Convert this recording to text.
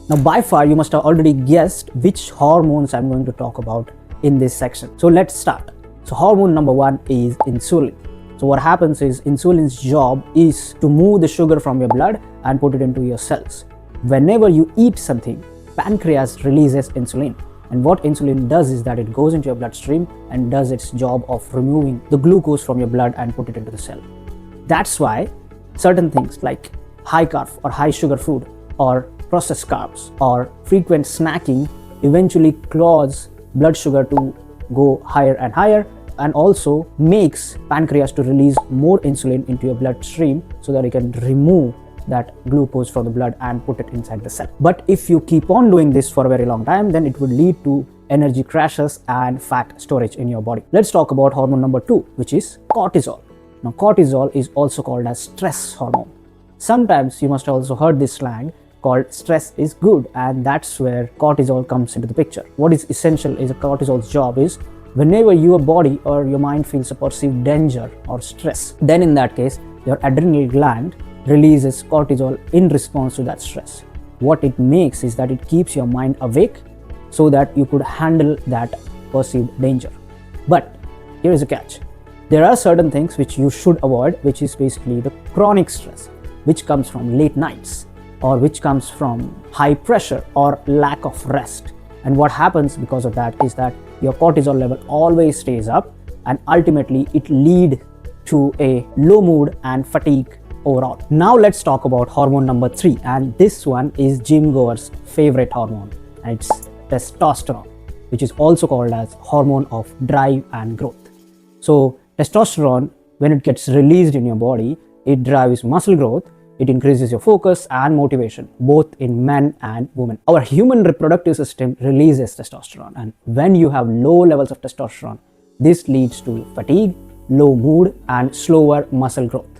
Now by far you must have already guessed which hormones I'm going to talk about in this section. So let's start. So hormone number 1 is insulin. So what happens is insulin's job is to move the sugar from your blood and put it into your cells. Whenever you eat something, pancreas releases insulin. And what insulin does is that it goes into your bloodstream and does its job of removing the glucose from your blood and put it into the cell. That's why certain things like high carb or high sugar food or processed carbs or frequent snacking eventually cause blood sugar to go higher and higher, and also makes pancreas to release more insulin into your bloodstream so that it can remove that glucose from the blood and put it inside the cell. But if you keep on doing this for a very long time, then it would lead to energy crashes and fat storage in your body. Let's talk about hormone number 2, which is cortisol. Now cortisol is also called as stress hormone. Sometimes you must have also heard this slang called stress is good, and that's where cortisol comes into the picture. What is essential is a cortisol's job is whenever your body or your mind feels a perceived danger or stress, then in that case your adrenal gland releases cortisol in response to that stress. What it makes is that it keeps your mind awake so that you could handle that perceived danger. But here is a catch. There are certain things which you should avoid, which is basically the chronic stress, which comes from late nights or which comes from high pressure or lack of rest. And what happens because of that is that your cortisol level always stays up, and ultimately it leads to a low mood and fatigue overall. Now let's talk about hormone number 3, and this one is gym goers' favorite hormone, and it's testosterone, which is also called as hormone of drive and growth. So testosterone, when it gets released in your body, it drives muscle growth, it increases your focus and motivation, both in men and women. Our human reproductive system releases testosterone, and when you have low levels of testosterone, this leads to fatigue, low mood and slower muscle growth.